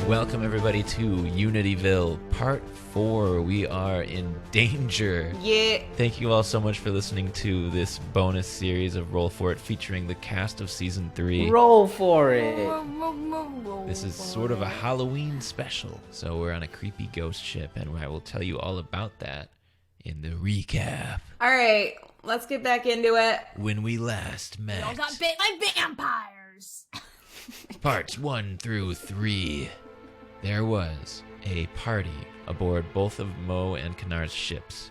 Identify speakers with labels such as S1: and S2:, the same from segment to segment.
S1: Welcome everybody to Unityville, Part 4. We are in danger.
S2: Yeah.
S1: Thank you all so much for listening to this bonus series of Roll For It featuring the cast of Season 3.
S3: Roll for it.
S1: This is sort of a Halloween special, so we're on a creepy ghost ship, and I will tell you all about that in the recap.
S2: All right, let's get back into it.
S1: When we last met.
S4: We all got bit by vampires.
S1: Parts 1 through 3. There was a party aboard both of Mo and Kanar's ships,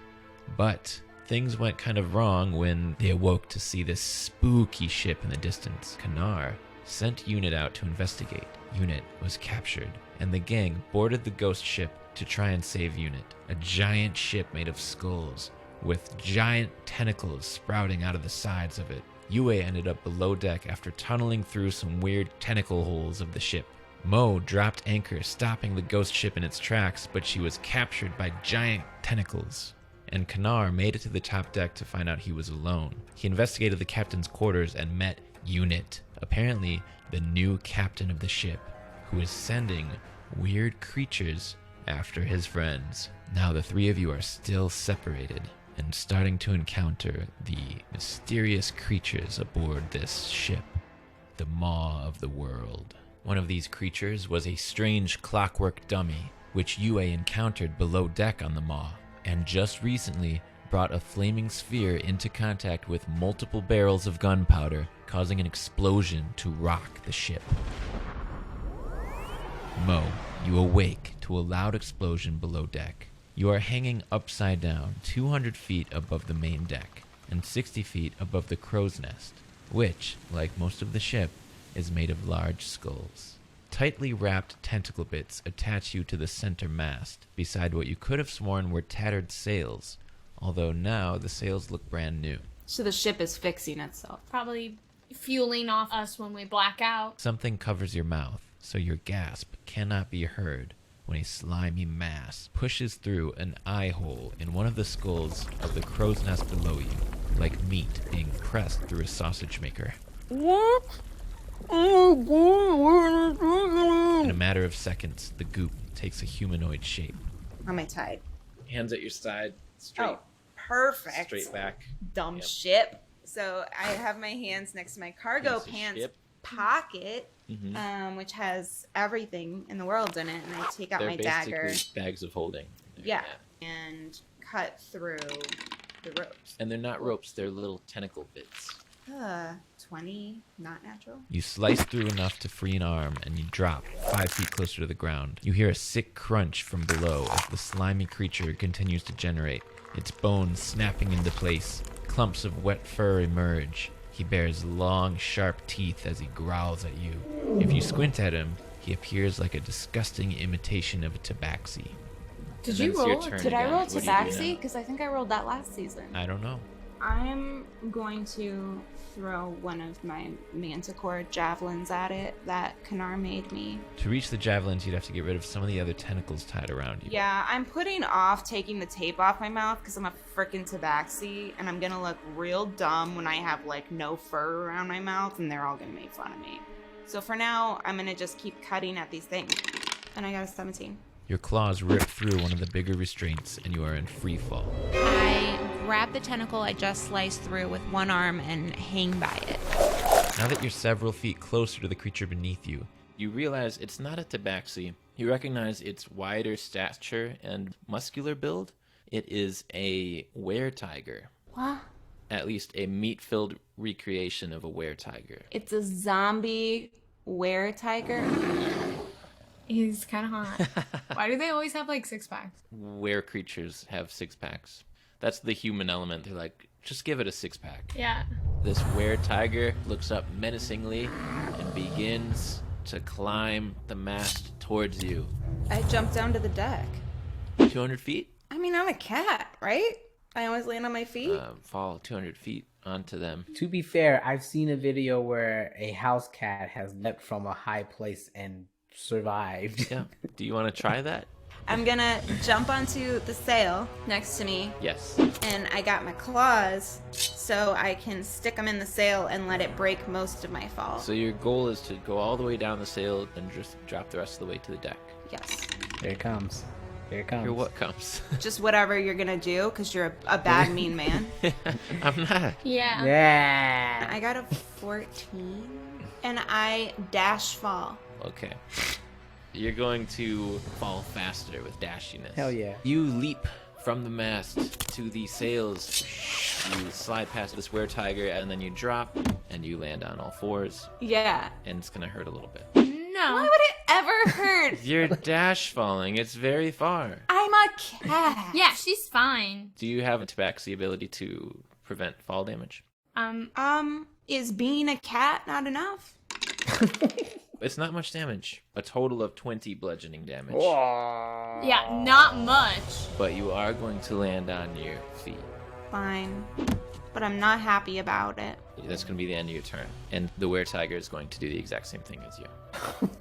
S1: but things went kind of wrong when they awoke to see this spooky ship in the distance. Kanar sent Unit out to investigate. Unit was captured, and the gang boarded the ghost ship to try and save Unit, a giant ship made of skulls with giant tentacles sprouting out of the sides of it. Yue ended up below deck after tunneling through some weird tentacle holes of the ship. Mo dropped anchor, stopping the ghost ship in its tracks, but she was captured by giant tentacles. And Kanar made it to the top deck to find out he was alone. He investigated the captain's quarters and met Unit, apparently the new captain of the ship, who is sending weird creatures after his friends. Now the three of you are still separated and starting to encounter the mysterious creatures aboard this ship, the Maw of the World. One of these creatures was a strange clockwork dummy, which Yue encountered below deck on the Maw, and just recently brought a flaming sphere into contact with multiple barrels of gunpowder, causing an explosion to rock the ship. Mo, you awake to a loud explosion below deck. You are hanging upside down 200 feet above the main deck and 60 feet above the crow's nest, which, like most of the ship, is made of large skulls. Tightly wrapped tentacle bits attach you to the center mast, beside what you could have sworn were tattered sails, although now the sails look brand new.
S2: So the ship is fixing itself.
S4: Probably fueling off us when we black out.
S1: Something covers your mouth, so your gasp cannot be heard when a slimy mass pushes through an eye hole in one of the skulls of the crow's nest below you, like meat being pressed through a sausage maker.
S2: What?
S1: In a matter of seconds, the goop takes a humanoid shape.
S2: How am I tied?
S1: Hands at your side, straight,
S2: Oh, perfect.
S1: straight back.
S2: Dumb
S1: Yep.
S2: ship. So I have my hands next to my cargo
S1: Piece of
S2: pants
S1: ship.
S2: pocket,
S1: Mm-hmm.
S2: which has everything in the world in it, and I take out
S1: They're
S2: my
S1: basically
S2: dagger.
S1: bags of holding.
S2: Yeah, and cut through the ropes.
S1: And they're not ropes, they're little tentacle bits.
S2: 20, not natural.
S1: You slice through enough to free an arm, and you drop 5 feet closer to the ground. You hear a sick crunch from below as the slimy creature continues to generate, its bones snapping into place. Clumps of wet fur emerge. He bears long, sharp teeth as he growls at you. If you squint at him, he appears like a disgusting imitation of a tabaxi.
S4: Did
S1: And
S4: you
S1: then it's your
S4: roll?
S1: turn
S2: Did I
S1: again.
S2: roll
S1: What do you do
S2: tabaxi?
S1: now?
S2: Because I think I rolled that last season.
S1: I don't know.
S2: I'm going to throw one of my manticore javelins at it that Kanar made me.
S1: To reach the javelins, you'd have to get rid of some of the other tentacles tied around you.
S2: Yeah, I'm putting off taking the tape off my mouth because I'm a freaking tabaxi, and I'm gonna look real dumb when I have like no fur around my mouth, and they're all gonna make fun of me. So for now, I'm gonna just keep cutting at these things. And I got a 17.
S1: Your claws rip through one of the bigger restraints, and you are in free fall.
S5: I grab the tentacle I just sliced through with one arm and hang by it.
S1: Now that you're several feet closer to the creature beneath you, you realize it's not a tabaxi. You recognize its wider stature and muscular build. It is a were-tiger.
S2: What?
S1: At least a meat-filled recreation of a were-tiger.
S2: It's a zombie were-tiger?
S4: He's kind of hot. Why do they always have like 6-packs?
S1: Were creatures have six-packs. That's the human element. They're like, just give it a six-pack.
S4: Yeah.
S1: This were-tiger looks up menacingly and begins to climb the mast towards you.
S2: I jumped down to the deck.
S1: 200 feet?
S2: I mean, I'm a cat, right? I always land on my feet.
S1: Fall 200 feet onto them.
S3: To be fair, I've seen a video where a house cat has leapt from a high place and survived.
S1: Yeah. Do you want to try that?
S2: I'm gonna jump onto the sail next to me,
S1: Yes.
S2: and I got my claws so I can stick them in the sail and let it break most of my fall.
S1: So your goal is to go all the way down the sail and just drop the rest of the way to the deck.
S2: Yes.
S3: Here it comes. Here it comes.
S1: Here what comes?
S2: Just whatever you're gonna do, because you're a bad, mean man.
S1: I'm not.
S4: Yeah.
S3: Yeah.
S2: I got a 14, and I dash fall.
S1: Okay. You're going to fall faster with dashiness.
S3: Hell yeah.
S1: You leap from the mast to the sails. You slide past this were-tiger, and then you drop, and you land on all fours,
S2: Yeah.
S1: and it's gonna hurt a little bit.
S4: No.
S2: Why would it ever hurt?
S1: You're dash falling. It's very far.
S2: I'm a cat.
S4: Yeah, she's fine.
S1: Do you have a tabaxi ability to prevent fall damage?
S2: Is being a cat not enough?
S1: It's not much damage. A total of 20 bludgeoning damage.
S4: Yeah, not much.
S1: But you are going to land on your feet.
S2: Fine. But I'm not happy about it.
S1: That's going to be the end of your turn. And the were-tiger is going to do the exact same thing as you.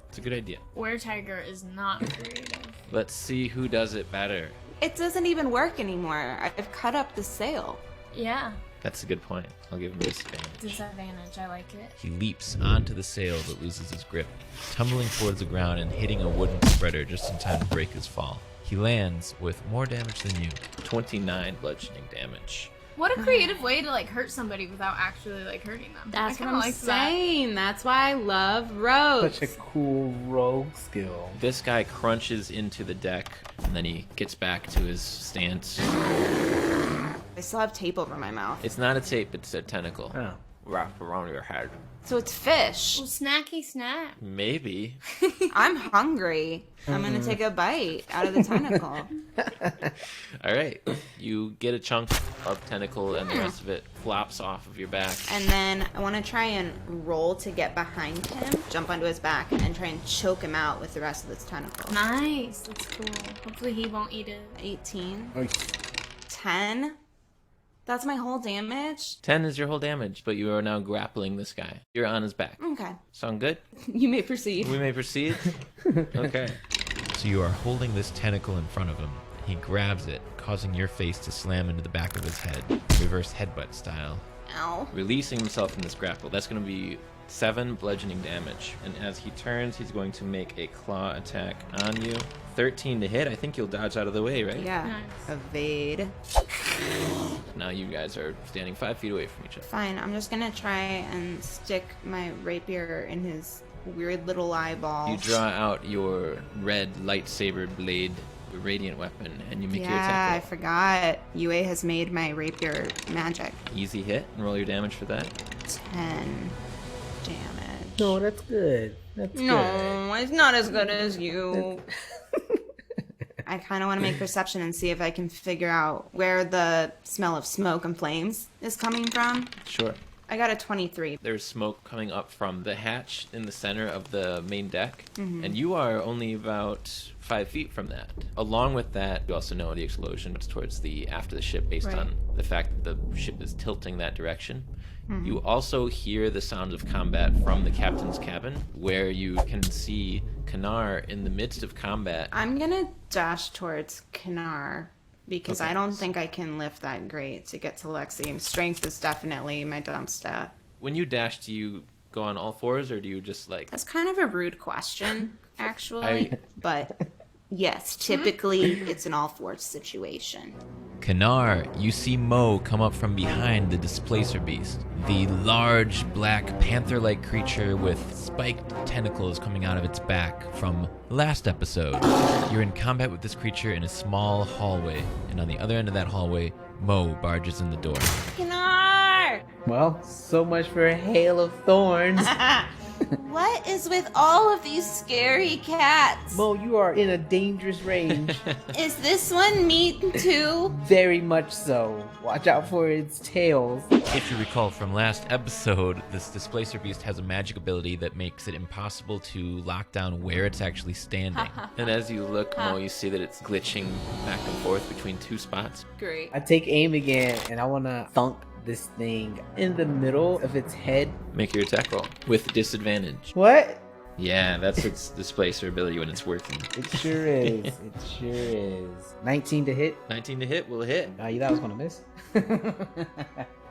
S1: It's a good idea.
S4: Were-tiger is not creative.
S1: Let's see who does it better.
S2: It doesn't even work anymore. I've cut up the sail.
S4: Yeah.
S1: That's a good point. I'll give him disadvantage.
S4: Disadvantage, I like it.
S1: He leaps onto the sail but loses his grip, tumbling towards the ground and hitting a wooden spreader just in time to break his fall. He lands with more damage than you. 29 bludgeoning damage.
S4: What a creative way to like hurt somebody without actually like hurting them.
S2: That's
S4: I
S2: what
S4: kinda
S2: I'm
S4: like that.
S2: saying. That's why I love rogues.
S3: Such a cool rogue skill.
S1: This guy crunches into the deck, and then he gets back to his stance.
S2: I still have tape over my mouth.
S1: It's not a tape, it's a tentacle.
S3: Oh.
S1: Wrapped around your head.
S2: So it's fish.
S4: Well, snacky snack.
S1: Maybe.
S2: I'm hungry. I'm gonna take a bite out of the tentacle.
S1: Alright. You get a chunk of tentacle, and the rest of it flops off of your back.
S2: And then I want to try and roll to get behind him, jump onto his back, and try and choke him out with the rest of this tentacle.
S4: Nice. That's cool. Hopefully he won't eat it.
S2: 18.
S3: Oh,
S2: 10. That's my whole damage?
S1: 10 is your whole damage, but you are now grappling this guy. You're on his back.
S2: Okay.
S1: Sound good?
S2: You may proceed.
S1: We may proceed? Okay. So you are holding this tentacle in front of him. He grabs it, causing your face to slam into the back of his head, reverse headbutt style.
S2: Ow.
S1: Releasing himself from this grapple. That's going to be 7 bludgeoning damage. And as he turns, he's going to make a claw attack on you. 13 to hit. I think you'll dodge out of the way, right?
S2: Yeah.
S4: Nice.
S2: Evade.
S1: Now you guys are standing 5 feet away from each other.
S2: Fine, I'm just gonna try and stick my rapier in his weird little eyeball.
S1: You draw out your red lightsaber blade, radiant weapon, and you make your
S2: Yeah, I
S1: attack roll.
S2: forgot. UA has made my rapier magic.
S1: Easy hit, and roll your damage for that.
S2: 10 damage.
S3: no, that's good. That's good.
S2: No, it's not as good as you. I kind of want to make perception and see if I can figure out where the smell of smoke and flames is coming from.
S1: Sure.
S2: I got a 23.
S1: There's smoke coming up from the hatch in the center of the main deck, and you are only about 5 feet from that. Along with that, you also know the explosion is towards the after the ship based
S2: Right.
S1: on the fact that the ship is tilting that direction. You also hear the sounds of combat from the captain's cabin, where you can see Kanar in the midst of combat.
S2: I'm gonna dash towards Kanar because
S1: Okay.
S2: I don't think I can lift that great to get to Lexi. Strength is definitely my dump stat.
S1: When you dash, do you go on all fours, or do you just like...
S2: That's kind of a rude question, actually.
S1: I-
S2: But yes, typically it's an all fours situation.
S1: Kanar, you see Mo come up from behind the displacer beast, the large black panther-like creature with spiked tentacles coming out of its back from last episode. You're in combat with this creature in a small hallway, and on the other end of that hallway, Mo barges in the door.
S2: Kanar!
S3: Well, so much for a hail of thorns.
S2: What is with all of these scary cats?
S3: Mo, you are in a dangerous range.
S2: Is this one meat too?
S3: Very much so. Watch out for its tails.
S1: If you recall from last episode, this displacer beast has a magic ability that makes it impossible to lock down where it's actually standing. And as you look, Mo, you see that it's glitching back and forth between 2 spots.
S2: Great.
S3: I take aim again, and I want to thunk this thing in the middle of its head.
S1: Make your attack roll with disadvantage.
S3: What?
S1: Yeah, that's its displacer ability when it's working.
S3: It sure is. It sure is. 19 to hit.
S1: 19 to hit will hit.
S3: You thought I was gonna miss?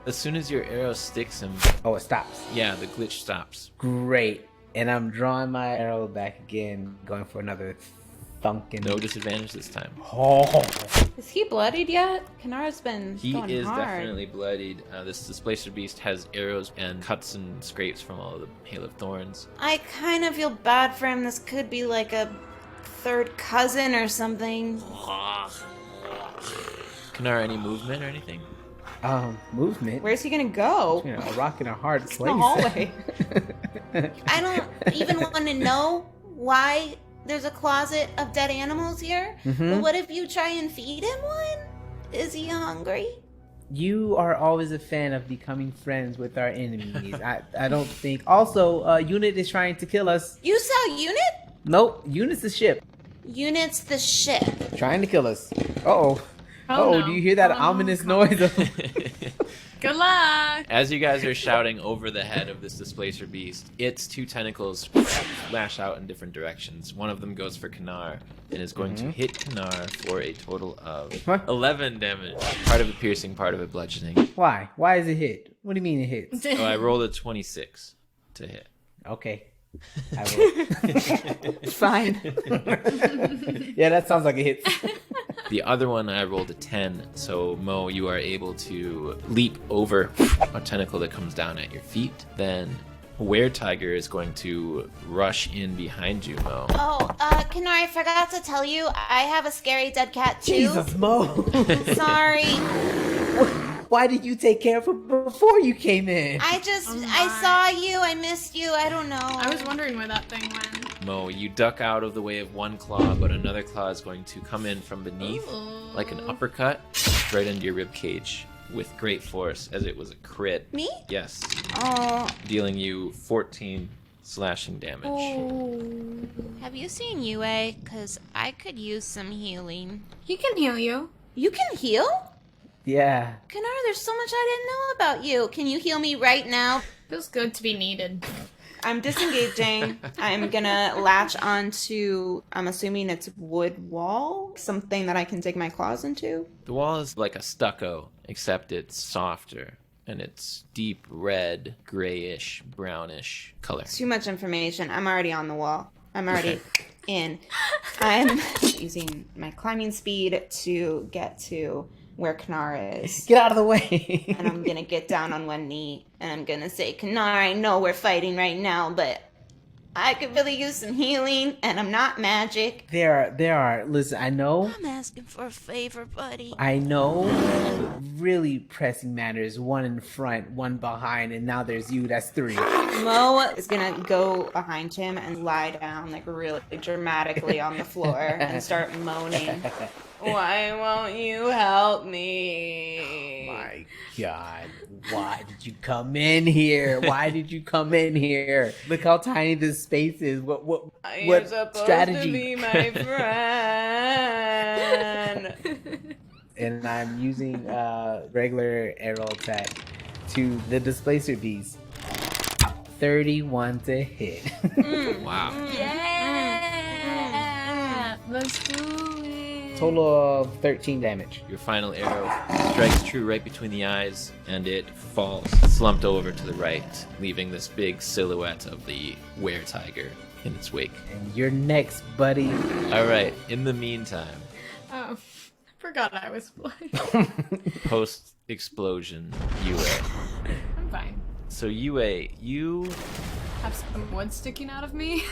S1: As soon as your arrow sticks him,
S3: Oh, it stops.
S1: yeah, the glitch stops.
S3: Great. And I'm drawing my arrow back again, going for another thunking.
S1: No disadvantage this time.
S3: Oh.
S2: Is he bloodied yet? Kanara's been
S1: He
S2: going
S1: is
S2: hard.
S1: definitely bloodied. This displacer beast has arrows and cuts and scrapes from all of the hail of thorns.
S2: I kind of feel bad for him. This could be like a third cousin or something.
S1: Kanara, any movement or anything?
S3: Movement.
S2: Where's he gonna go?
S3: You know, a rock in a hard
S2: In
S3: place.
S2: the hallway.
S5: I don't even want to know why there's a closet of dead animals here. But what if you try and feed him one? Is he hungry?
S3: You are always a fan of becoming friends with our enemies. I don't think. Also, Unit is trying to kill us.
S5: You saw Unit?
S3: Nope, Unit's the ship.
S5: Unit's the ship.
S3: Trying to kill us. Uh-oh.
S4: Oh,
S3: Oh,
S4: no.
S3: do you hear that
S4: Oh,
S3: ominous
S4: come
S3: noise?
S4: Good luck.
S1: As you guys are shouting over the head of this displacer beast, its two tentacles lash out in different directions. One of them goes for Kanar and is going to hit Kanar for a total of
S3: What?
S1: 11 damage. Part of it piercing, part of it bludgeoning.
S3: Why? Why is it hit? What do you mean it hits?
S1: Oh, I rolled a 26 to hit.
S3: Okay. I will.
S2: Fine.
S3: Yeah, that sounds like a hit.
S1: The other one, I rolled a 10. So, Mo, you are able to leap over a tentacle that comes down at your feet. Then, Were-Tiger is going to rush in behind you, Mo.
S5: Oh, Kanar, I forgot to tell you, I have a scary dead cat too.
S3: Jesus, Mo.
S5: Sorry.
S3: Why did you take care of it before you came in?
S5: I
S4: my.
S5: saw you, I missed you, I don't know.
S4: I was wondering where that thing went.
S1: Mo, you duck out of the way of one claw, but another claw is going to come in from beneath, like an uppercut, right into your rib cage with great force, as it was a crit.
S5: Me?
S1: Yes,
S5: Oh.
S1: dealing you 14 slashing damage.
S5: Oh. Have you seen Yue? Cause I could use some healing.
S4: He can heal you.
S5: You can heal?
S3: Yeah.
S5: Kanar, there's so much I didn't know about you. Can you heal me right now?
S4: Feels good to be needed.
S2: I'm disengaging. I'm gonna latch onto, I'm assuming it's wood wall, something that I can dig my claws into.
S1: The wall is like a stucco, except it's softer, and it's deep red, grayish, brownish color.
S2: Too much information. I'm already on the wall. I'm already in. I'm using my climbing speed to get to where Kanar is.
S3: Get out of the way.
S2: And I'm gonna get down on one knee and I'm gonna say, Kanar, I know we're fighting right now, but I could really use some healing and I'm not magic.
S3: There are. Listen, I know.
S5: I'm asking for a favor, buddy.
S3: I know. Really pressing matters. One in front, one behind, and now there's you. That's 3.
S2: Mo is gonna go behind him and lie down like really dramatically on the floor and start moaning. Why won't you help me?
S3: My God, why did you come in here? Why did you come in here? Look how tiny this space is. What
S2: You're supposed
S3: strategy?
S2: to be my friend.
S3: And I'm using regular arrow attack to the displacer beast. 31 to hit.
S1: Wow.
S4: Yeah. Let's do it.
S3: Total of 13 damage.
S1: Your final arrow strikes true right between the eyes, and it falls slumped over to the right, leaving this big silhouette of the Were-Tiger in its wake.
S3: And you're next, buddy.
S1: All right, in the meantime,
S4: Oh, forgot I was blind.
S1: post-explosion, Yue.
S4: I'm fine.
S1: So Yue,
S4: Have some wood sticking out of me.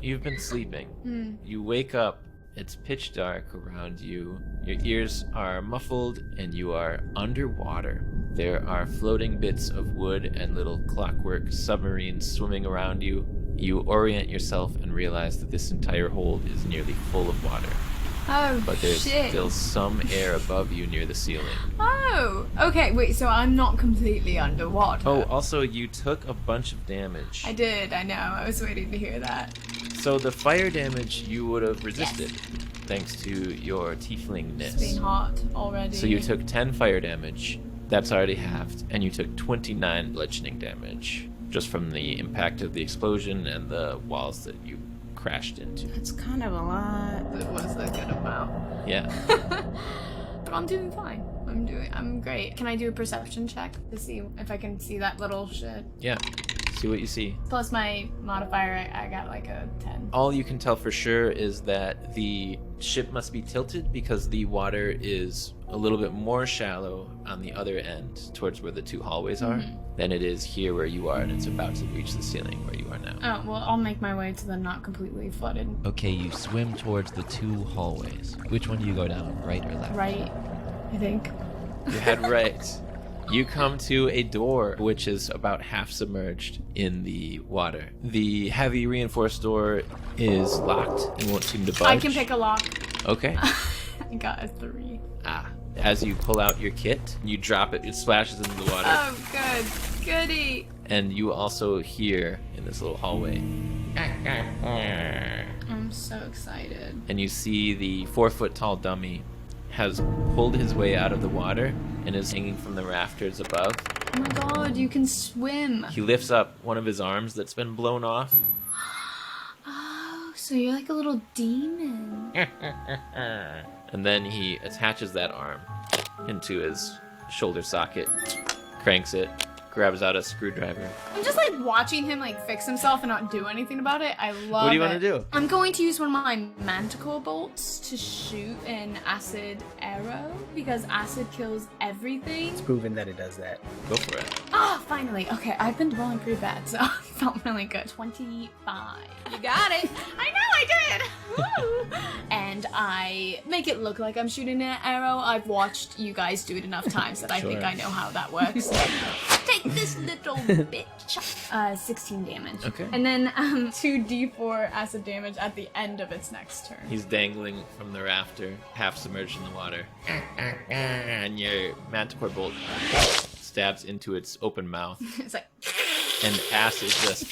S1: you've been sleeping. You wake up. It's pitch dark around you. Your ears are muffled and you are underwater. There are floating bits of wood and little clockwork submarines swimming around you. You orient yourself and realize that this entire hold is nearly full of water.
S4: Oh,
S1: But there's
S4: shit.
S1: still some air above you near the ceiling.
S4: Oh, okay. Wait, so I'm not completely underwater.
S1: Oh, also, you took a bunch of damage.
S4: I did. I know. I was waiting to hear that.
S1: So the fire damage you would have resisted, thanks to your tieflingness.
S4: It's been hot already.
S1: So you took 10 fire damage. That's already halved. And you took 29 bludgeoning damage. just from the impact of the explosion and the walls that you crashed into.
S2: It's kind of a lot.
S4: It was a good amount.
S1: Yeah.
S4: But I'm doing fine. I'm great. Can I do a perception check to see if I can see that little shit?
S1: Yeah. See what you see.
S4: Plus my modifier, I got like a 10.
S1: All you can tell for sure is that the ship must be tilted because the water is a little bit more shallow on the other end towards where the two hallways are than it is here where you are, and it's about to reach the ceiling where you are now.
S4: Oh, well, I'll make my way to the not completely flooded.
S1: Okay, you swim towards the two hallways. Which one do you go down, right or left?
S4: Right, I think.
S1: You head right. You come to a door which is about half submerged in the water. The heavy reinforced door is locked and won't seem to budge.
S4: I can pick a lock.
S1: Okay.
S4: I got a 3.
S1: As you pull out your kit, you drop it, it splashes into the water.
S4: Oh, good. Goody.
S1: And you also hear in this little hallway.
S4: I'm so excited.
S1: And you see the 4-foot-tall dummy has pulled his way out of the water and is hanging from the rafters above.
S4: Oh my god, you can swim.
S1: He lifts up one of his arms that's been blown off.
S4: Oh, so you're like a little demon.
S1: And then he attaches that arm into his shoulder socket, cranks it, grabs out a screwdriver.
S4: I'm just like watching him like fix himself and not do anything about it. I love it.
S1: What do you want to do?
S4: I'm going to use one of my manticore bolts to shoot an acid arrow because acid kills everything.
S3: It's proven that it does that.
S1: Go for it.
S4: Ah, finally. Okay, I've been rolling pretty bad, so it felt really good. 25.
S2: You got it.
S4: I know I did! Woo! And I make it look like I'm shooting an arrow. I've watched you guys do it enough times that I think
S1: Sure.
S4: I know how that works. Take this little bitch. 16 damage.
S1: Okay.
S4: And then 2d4 acid damage at the end of its next turn.
S1: He's dangling from the rafter, half submerged in the water. And your manticore bolt stabs into its open mouth,
S4: It's like,
S1: and acid just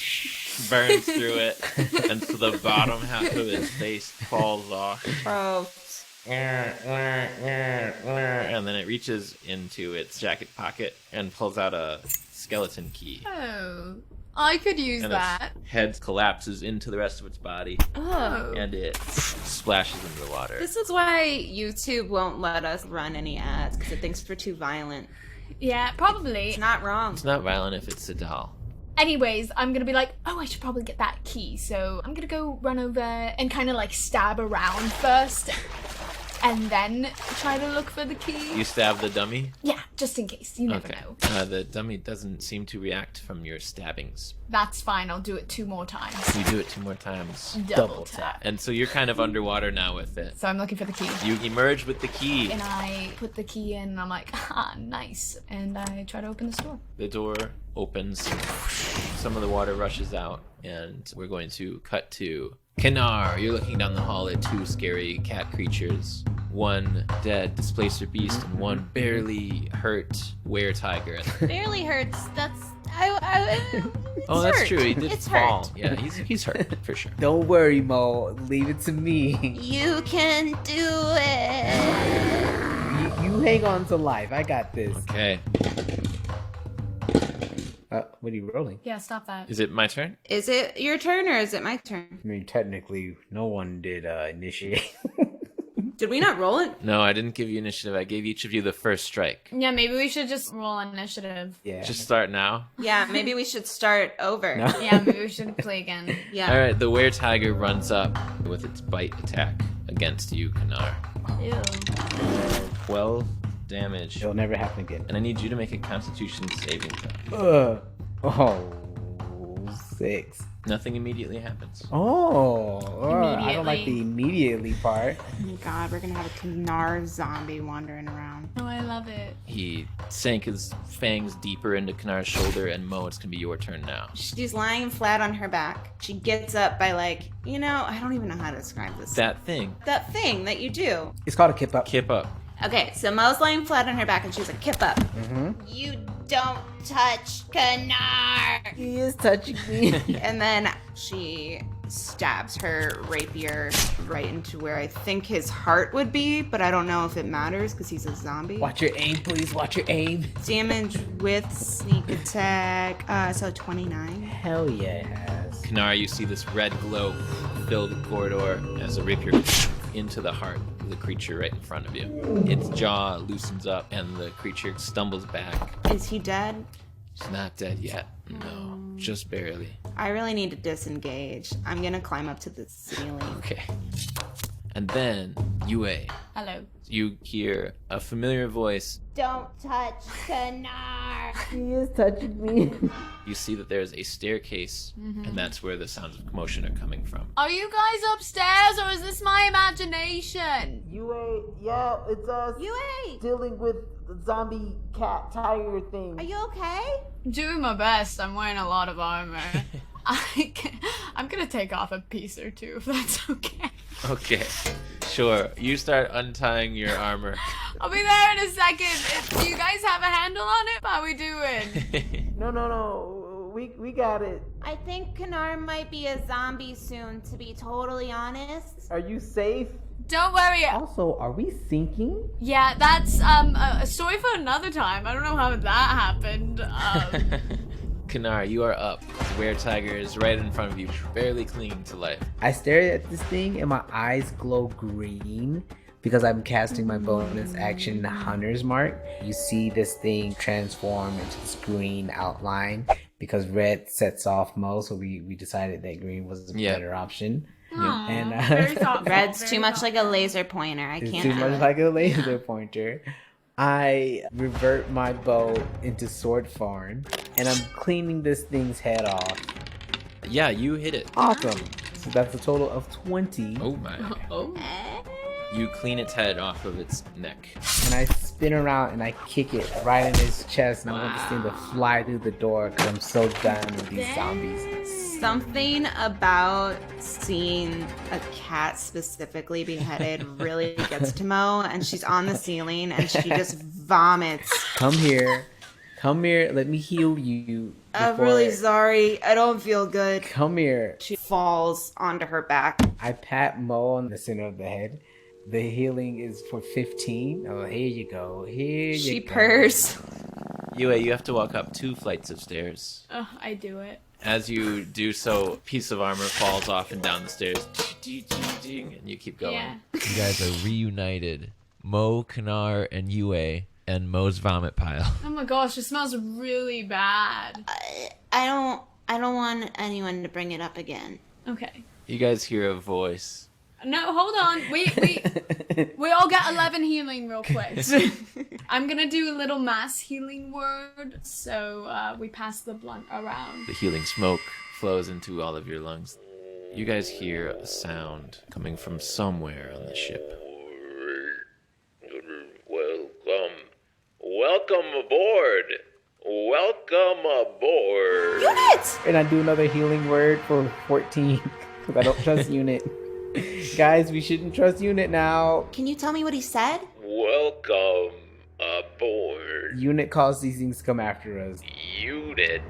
S1: burns through it, and so the bottom half of his face falls off.
S2: Gross.
S1: And then it reaches into its jacket pocket and pulls out a skeleton key.
S4: oh, I could use
S1: And
S4: that.
S1: its head collapses into the rest of its body,
S2: Oh.
S1: and it splashes into the water.
S2: This is why YouTube won't let us run any ads, because it thinks we're too violent.
S4: Yeah, probably.
S2: It's not wrong.
S1: It's not violent if it's a doll.
S4: Anyways, I'm gonna be like, oh, I should probably get that key. So I'm gonna go run over and kind of like stab around first. And then try to look for the key.
S1: You stab the dummy?
S4: Yeah, just in case. You never
S1: Okay.
S4: know.
S1: The dummy doesn't seem to react from your stabbings.
S4: That's fine. I'll do it 2 more times.
S1: You do it 2 more times.
S4: Double tap.
S1: And so you're kind of underwater now with it.
S4: So I'm looking for the key.
S1: You emerge with the key.
S4: And I put the key in and I'm like, ah, nice. And I try to open the door.
S1: The door opens. Some of the water rushes out. And we're going to cut to Kinar. You're looking down the hall at 2 scary cat creatures. One dead displacer beast and one barely hurt were-tiger.
S5: Barely hurts. That's
S1: Oh, that's
S5: hurt.
S1: true. He did
S5: It's
S1: fall.
S5: hurt.
S1: Yeah, he's hurt for sure.
S3: Don't worry, Mo. Leave it to me.
S5: You can do it.
S3: You hang on to life. I got this.
S1: Okay.
S3: What are you rolling?
S4: Yeah, stop that.
S1: Is it my turn?
S2: Is it your turn or is it my turn?
S3: I mean, technically, no one did initiate.
S2: Did we not roll it?
S1: No, I didn't give you initiative. I gave each of you the first strike.
S4: Yeah, maybe we should just roll initiative.
S3: Yeah.
S1: Just start now.
S2: Yeah, maybe we should start over.
S3: No.
S4: Yeah, maybe we should play again.
S2: Yeah.
S1: All right, the were-tiger runs up with its bite attack against you, Kanar.
S4: Ew.
S1: 12 damage.
S3: It'll never happen again.
S1: And I need you to make a Constitution saving throw.
S3: Oh, 6.
S1: Nothing immediately happens.
S3: Oh, I don't like the
S4: Immediately.
S3: immediately part.
S2: Oh God, we're gonna have a Kanar zombie wandering around.
S4: Oh, I love it.
S1: He sank his fangs deeper into Kanar's shoulder, and Mo, it's gonna be your turn now.
S2: She's lying flat on her back. She gets up by I don't even know how to describe this.
S1: That thing.
S2: That thing that you do.
S3: It's called a kip up.
S1: Kip up.
S2: Okay, so Mo's lying flat on her back and she's like, kip up.
S5: You don't touch Kanar.
S3: He is touching me.
S2: And then she stabs her rapier right into where I think his heart would be, but I don't know if it matters because he's a zombie.
S3: Watch your aim, please. Watch your aim.
S2: Damage with sneak attack. So 29.
S3: Hell yeah, it has.
S1: Kanara, you see this red glow fill the corridor as a rapier into the heart of the creature right in front of you. Its jaw loosens up and the creature stumbles back.
S2: Is he dead?
S1: He's not dead yet. No, just barely.
S2: I really need to disengage. I'm gonna climb up to the ceiling.
S1: Okay. And then, Yue,
S4: Hello.
S1: you hear a familiar voice.
S5: Don't touch Kanar.
S3: He is touching me.
S1: You see that there's a staircase, and that's where the sounds of commotion are coming from.
S4: Are you guys upstairs or is this my imagination?
S3: Yeah, it's us.
S5: Yue,
S3: Dealing with the zombie cat tiger thing.
S5: are you okay?
S4: Doing my best. I'm wearing a lot of armor. I'm gonna take off a piece or two if that's okay.
S1: Okay, sure. You start untying your armor.
S4: I'll be there in a second. Do you guys have a handle on it? How we doing?
S3: No. We got it.
S5: I think Kanar might be a zombie soon, to be totally honest.
S3: Are you safe?
S4: Don't worry.
S3: Also, are we sinking?
S4: Yeah, that's a story for another time. I don't know how that happened.
S1: Kanar, you are up. The were-tiger is right in front of you, barely clinging to life.
S3: I stare at this thing and my eyes glow green because I'm casting my bonus action Hunter's Mark. You see this thing transform into this green outline because red sets off Mo, so we decided that green was a better option.
S4: Aw,
S3: And,
S4: very thoughtful,
S2: Red's
S4: very
S2: too much like a
S4: thoughtful.
S2: laser pointer. I
S3: It's
S2: can't
S3: too
S2: have
S3: much
S2: it.
S3: like a laser pointer. I revert my bow into sword form, and I'm cleaning this thing's head off.
S1: Yeah, you hit it.
S3: Awesome. So that's a total of 20.
S1: Oh my.
S4: Oh.
S1: You clean its head off of its neck.
S3: And I spin around and I kick it right in his chest, and I want this thing to fly through the door because I'm so done with these zombies.
S2: Something about seeing a cat specifically beheaded really gets to Mo, and she's on the ceiling and she just vomits.
S3: Come here. Let me heal you.
S2: I'm
S3: before-
S2: really sorry. I don't feel good.
S3: Come here.
S2: She falls onto her back.
S3: I pat Mo on the center of the head. The healing is for 15. Oh, here you go.
S2: She purrs.
S1: Yue, you have to walk up 2 flights of stairs.
S4: Oh, I do it.
S1: As you do so, a piece of armor falls off and down the stairs. And you keep going.
S4: Yeah.
S1: You guys are reunited. Mo, Kanar, and Yue, and Mo's vomit pile.
S4: Oh my gosh, it smells really bad.
S5: I don't want anyone to bring it up again.
S4: Okay.
S1: You guys hear a voice.
S4: No, hold on. We all get 11 healing real quick. I'm gonna do a little mass healing word, so we pass the blunt around.
S1: The healing smoke flows into all of your lungs. You guys hear a sound coming from somewhere on the ship. Welcome aboard. Welcome aboard.
S5: Unit!
S3: And I do another healing word for 14 because I don't trust Unit. Guys, we shouldn't trust Unit now.
S5: Can you tell me what he said?
S1: Welcome aboard.
S3: Unit caused these things to come after us.
S1: Unit.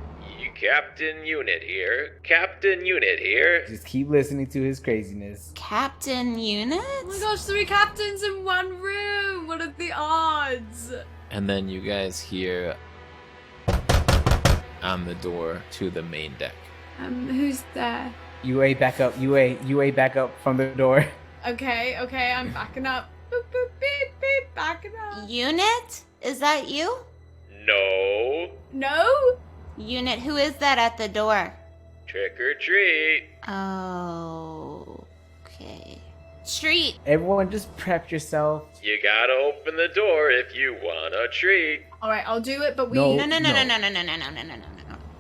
S1: Captain Unit here. Captain Unit here.
S3: Just keep listening to his craziness.
S5: Captain Unit?
S4: Oh my gosh, 3 captains in one room! What are the odds?
S1: And then you guys hear on the door to the main deck.
S4: Who's there?
S3: UA back up. UA back up from the door.
S4: Okay, I'm backing up. Boop, boop, beep, beep, backing up.
S5: Unit? Is that you?
S1: No.
S4: No?
S5: Unit, who is that at the door?
S1: Trick or treat.
S5: Oh, okay. Street.
S3: Everyone just prep yourself.
S1: You gotta open the door if you want a treat.
S4: Alright, I'll do it, but we...
S3: No.
S5: No.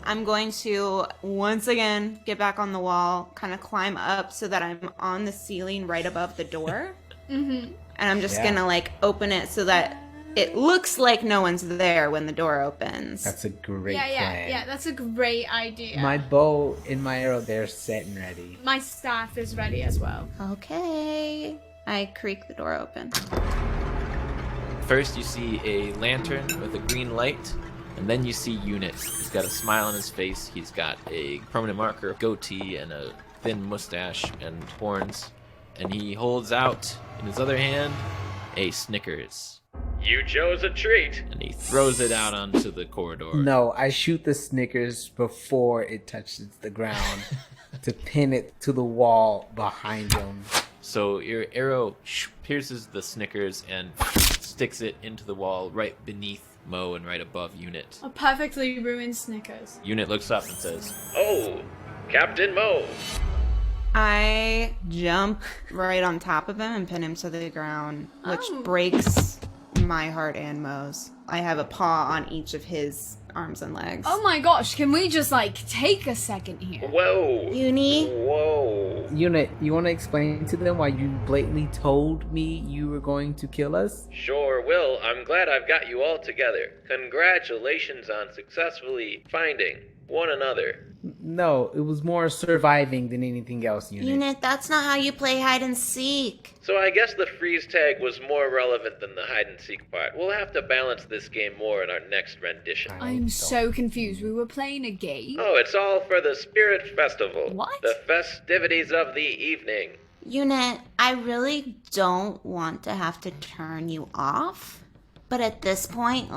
S2: I'm going to once again get back on the wall, kind of climb up so that I'm on the ceiling right above the door.
S4: Mm-hmm.
S2: And I'm just
S3: Yeah.
S2: gonna like open it so that it looks like no one's there when the door opens.
S3: That's a great
S4: Yeah,
S3: plan.
S4: that's a great idea.
S3: My bow and my arrow, they're set and ready.
S4: My staff is ready as well.
S2: Okay. I creak the door open.
S1: First, you see a lantern with a green light, and then you see Unit. He's got a smile on his face. He's got a permanent marker, goatee, and a thin mustache and horns, and he holds out in his other hand a Snickers. You chose a treat. And he throws it out onto the corridor.
S3: No, I shoot the Snickers before it touches the ground to pin it to the wall behind him.
S1: So your arrow pierces the Snickers and sticks it into the wall right beneath Mo and right above Unit.
S4: A perfectly ruined Snickers.
S1: Unit looks up and says, "Oh, Captain Mo."
S2: I jump right on top of him and pin him to the ground, which breaks my heart and Mo's. I have a paw on each of his arms and legs.
S4: Oh my gosh, can we just take a second here?
S1: Whoa.
S5: Uni?
S1: Whoa.
S3: Unit, you want to explain to them why you blatantly told me you were going to kill us?
S1: Sure will. I'm glad I've got you all together. Congratulations on successfully finding one another.
S3: No, it was more surviving than anything else, Unit.
S5: Unit, that's not how you play hide and seek.
S1: So I guess the freeze tag was more relevant than the hide and seek part. We'll have to balance this game more in our next rendition.
S4: I'm so confused. We were playing a game?
S1: Oh, it's all for the Spirit Festival.
S4: What?
S1: The festivities of the evening.
S5: Unit, I really don't want to have to turn you off. But at this point,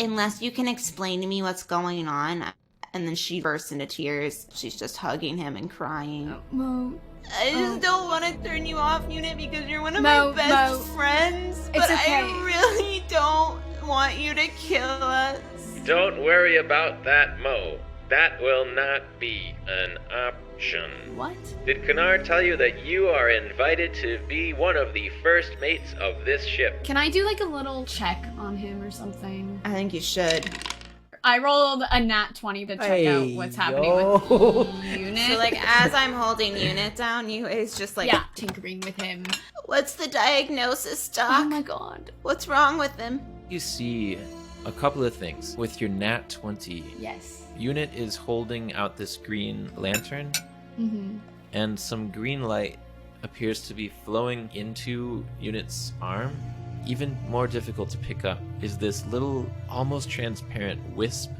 S5: unless you can explain to me what's going on. And then she bursts into tears. She's just hugging him and crying.
S4: Mo.
S2: I just don't want to turn you off, Unit, because you're one of
S4: Mo,
S2: my best
S4: Mo.
S2: friends.
S4: It's
S2: But
S4: okay.
S2: I really don't want you to kill us.
S1: Don't worry about that, Mo. That will not be an option.
S4: What?
S1: Did Kanar tell you that you are invited to be one of the first mates of this ship?
S4: Can I do a little check on him or something?
S2: I think you should.
S4: I rolled a nat 20 to check out what's happening with Unit.
S2: So, as I'm holding Unit down, you is just
S4: yeah, tinkering with him.
S5: What's the diagnosis, Doc?
S4: Oh my god.
S5: What's wrong with him?
S1: You see a couple of things. With your nat 20,
S4: Yes.
S1: Unit is holding out this green lantern,
S4: Mm-hmm.
S1: and some green light appears to be flowing into Unit's arm. Even more difficult to pick up is this little, almost transparent wisp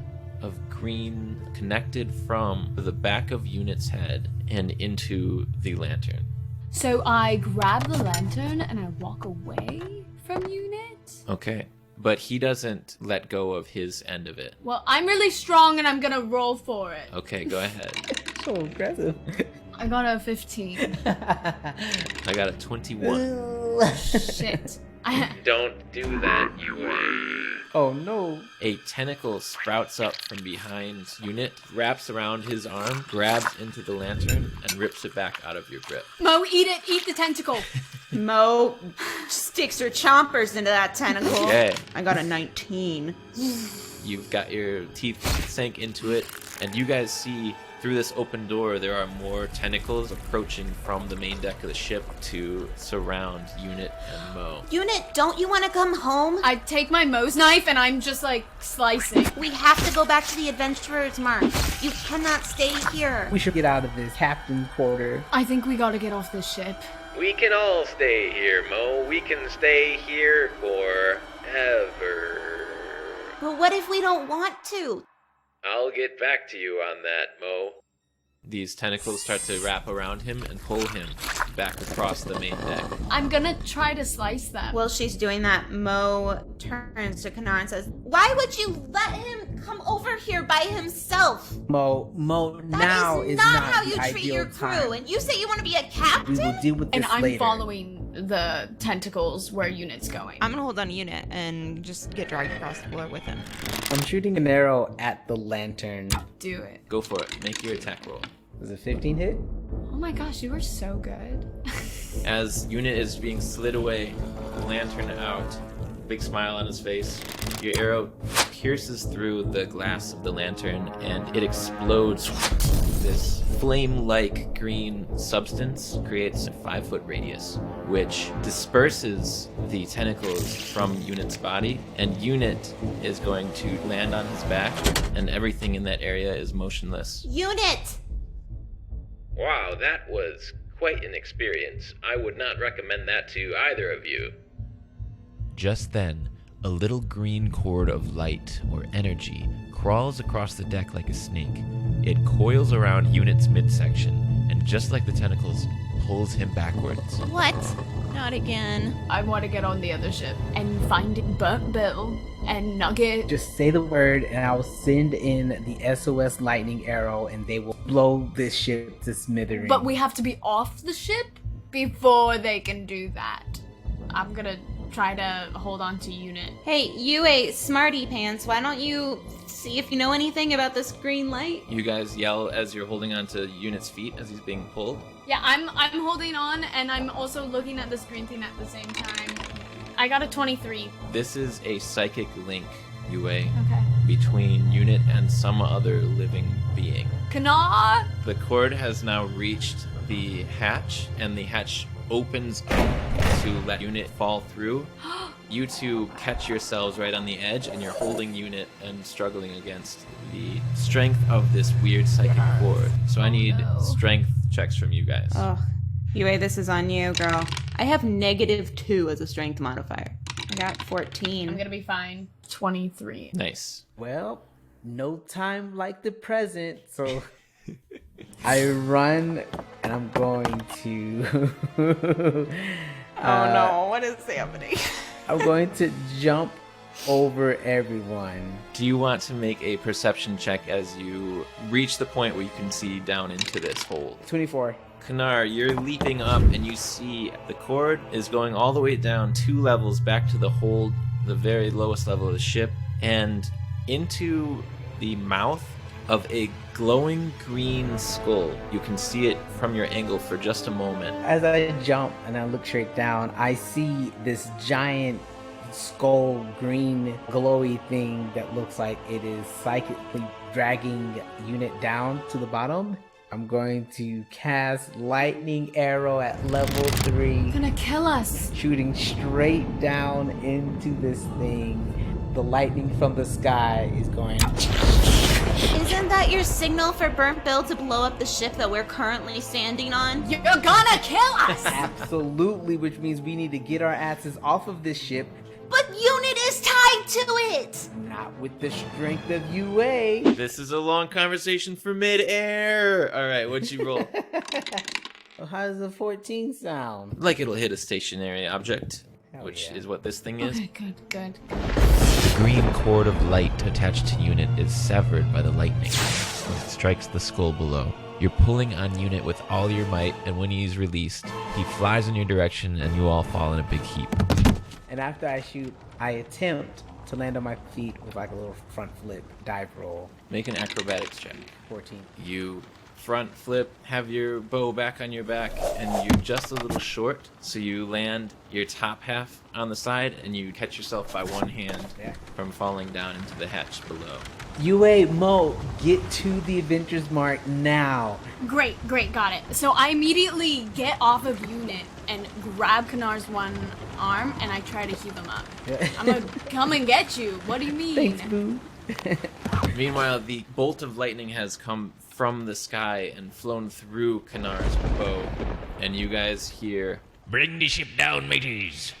S1: of green connected from the back of Unit's head and into the lantern.
S4: So I grab the lantern and I walk away from Unit.
S1: Okay, but he doesn't let go of his end of it.
S4: Well, I'm really strong and I'm gonna roll for it.
S1: Okay, go ahead.
S3: So aggressive.
S4: I got a 15.
S1: I got a 21.
S4: Shit.
S1: Don't do that, you.
S3: Oh no.
S1: A tentacle sprouts up from behind Unit, wraps around his arm, grabs into the lantern, and rips it back out of your grip.
S4: Mo, eat it! Eat the tentacle!
S2: Mo sticks her chompers into that tentacle.
S1: Okay.
S2: I got a 19.
S1: You've got your teeth sank into it, and you guys see through this open door there are more tentacles approaching from the main deck of the ship to surround Unit and Mo.
S5: Unit, don't you want to come home?
S4: I take my Mo's knife and I'm just slicing.
S5: We have to go back to the Adventurer's Mark. You cannot stay here.
S3: We should get out of this captain's quarter.
S4: I think we gotta get off this ship.
S1: We can all stay here, Mo. We can stay here forever.
S5: But what if we don't want to?
S1: I'll get back to you on that, Mo. These tentacles start to wrap around him and pull him back across the main deck.
S4: I'm gonna try to slice them.
S2: While she's doing that, Mo turns to Kanar and says,
S5: Why would you let him come over here by himself?
S3: Mo,
S5: That
S3: now
S5: is
S3: is
S5: not
S3: not
S5: how
S3: the
S5: you treat
S3: ideal
S5: your crew.
S3: time.
S5: And you say you want to be a
S3: We
S5: captain?
S3: will deal with this
S4: and I'm
S3: later.
S4: following the tentacles where Unit's going.
S2: I'm gonna hold on to Unit and just get dragged across the floor with him.
S3: I'm shooting an arrow at the lantern.
S4: Do it.
S1: Go for it. Make your attack roll.
S3: Was it 15 hit?
S4: Oh my gosh, you were so good.
S1: As Unit is being slid away, the lantern out, big smile on his face, your arrow pierces through the glass of the lantern and it explodes. This flame-like green substance creates a 5-foot radius, which disperses the tentacles from Unit's body, and Unit is going to land on his back, and everything in that area is motionless.
S5: Unit!
S1: Wow, that was quite an experience. I would not recommend that to either of you. Just then, a little green cord of light or energy crawls across the deck like a snake. It coils around Unit's midsection and just like the tentacles, pulls him backwards.
S5: What? Not again.
S4: I want to get on the other ship and find Burnt Bill and Nugget.
S3: Just say the word and I'll send in the SOS lightning arrow and they will blow this ship to smithereens.
S4: But we have to be off the ship before they can do that. I'm gonna try to hold on to Unit.
S2: Hey, you smarty pants, why don't you see if you know anything about this green light?
S1: You guys yell as you're holding onto Unit's feet as he's being pulled.
S4: Yeah, I'm holding on, and I'm also looking at this green thing at the same time. I got a 23.
S1: This is a psychic link, Yue,
S4: Okay.
S1: between Unit and some other living being.
S4: Kana!
S1: The cord has now reached the hatch, and the hatch opens up to let Unit fall through. You two catch yourselves right on the edge, and you're holding Unit and struggling against the strength of this weird psychic cord. So I need strength checks from you guys.
S2: Oh, Yue, this is on you, girl. I have -2 as a strength modifier. I got 14.
S4: I'm gonna be fine. 23.
S1: Nice.
S3: Well, no time like the present, so I run and I'm going to
S2: Oh no, what is happening?
S3: I'm going to jump over everyone.
S1: Do you want to make a perception check as you reach the point where you can see down into this hole?
S3: 24.
S1: Kanar, you're leaping up and you see the cord is going all the way down 2 levels back to the hold, the very lowest level of the ship, and into the mouth of a glowing green skull. You can see it from your angle for just a moment.
S3: As I jump and I look straight down, I see this giant skull green glowy thing that looks like it is psychically dragging Unit down to the bottom. I'm going to cast lightning arrow at level 3,
S4: Gonna kill us.
S3: shooting straight down into this thing. The lightning from the sky is going.
S5: Isn't that your signal for Burnt Bill to blow up the ship that we're currently standing on?
S4: You're gonna kill us!
S3: Absolutely, which means we need to get our asses off of this ship.
S5: But Unit is tied to it!
S3: Not with the strength of UA.
S1: This is a long conversation for mid-air. All right, what'd you roll?
S3: Well, how does a 14 sound?
S1: Like it'll hit a stationary object,
S3: Hell
S1: which
S3: yeah.
S1: is what this thing is.
S4: Okay, good.
S1: The green cord of light attached to Unit is severed by the lightning as it strikes the skull below. You're pulling on Unit with all your might, and when he's released, he flies in your direction and you all fall in a big heap.
S3: And after I shoot, I attempt to land on my feet with like a little front flip dive roll.
S1: Make an acrobatics check.
S3: 14.
S1: You front flip, have your bow back on your back, and you're just a little short, so you land your top half on the side, and you catch yourself by one hand from falling down into the hatch below.
S3: UA Mo, get to the Adventures Mark now.
S4: Great, got it. So I immediately get off of Unit and grab Kanar's one arm and I try to heave him up. I'm gonna come and get you. What do you mean?
S3: Thanks, boo.
S1: Meanwhile, the bolt of lightning has come from the sky and flown through Kanar's bow, and you guys hear, "Bring the ship down, mateys!"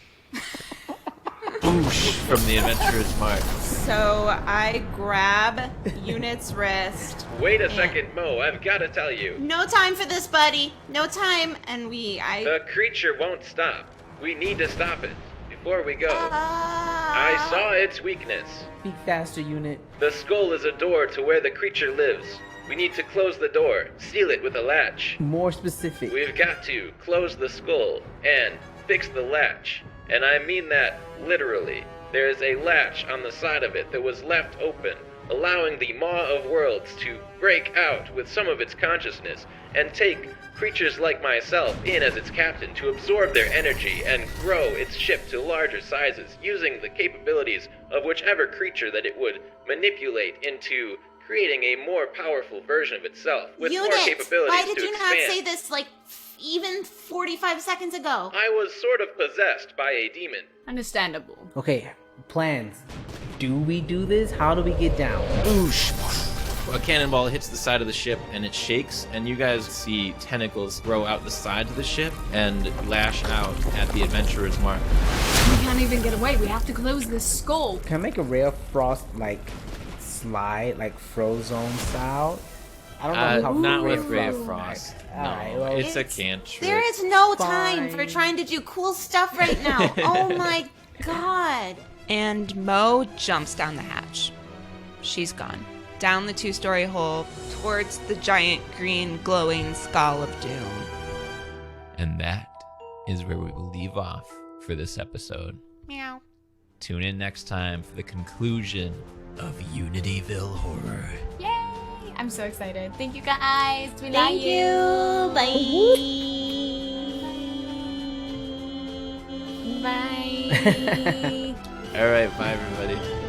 S1: Boosh from the Adventurer's Mark.
S2: So I grab Unit's wrist.
S1: Wait a second, Mo, I've got to tell you.
S5: No time for this, buddy. No time.
S2: And
S1: The creature won't stop. We need to stop it before we go. I saw its weakness.
S3: Speak faster, Unit.
S1: The skull is a door to where the creature lives. We need to close the door, seal it with a latch.
S3: More specific.
S1: We've got to close the skull and fix the latch. And I mean that literally. There is a latch on the side of it that was left open, allowing the Maw of Worlds to break out with some of its consciousness and take creatures like myself in as its captain to absorb their energy and grow its ship to larger sizes, using the capabilities of whichever creature that it would manipulate into creating a more powerful version of itself with more
S5: Unit,
S1: capabilities
S5: why did
S1: to
S5: you
S1: expand.
S5: not say this like even 45 seconds ago?
S1: I was sort of possessed by a demon.
S4: Understandable.
S3: Okay, plans. Do we do this? How do we get down?
S1: Boosh! A cannonball hits the side of the ship and it shakes, and you guys see tentacles grow out the sides of the ship and lash out at the Adventurer's Mark.
S4: We can't even get away. We have to close this skull.
S3: Can I make a ray of frost like slide, like Frozone style? I don't know how
S1: not
S3: Ray
S1: with
S3: of
S1: Ray of
S3: Frost.
S1: Frost.
S3: Alright,
S1: No,
S3: well,
S1: it's a cantrip.
S5: There is no time for
S3: Fine.
S5: trying to do cool stuff right now. Oh my god.
S2: And Mo jumps down the hatch. She's gone. Down the 2-story hole towards the giant green glowing skull of doom.
S1: And that is where we will leave off for this episode.
S2: Meow.
S1: Tune in next time for the conclusion of Unityville Horror.
S4: Yay! I'm so excited. Thank you guys. We love
S5: Thank you. Bye.
S4: Bye.
S1: All right, bye everybody.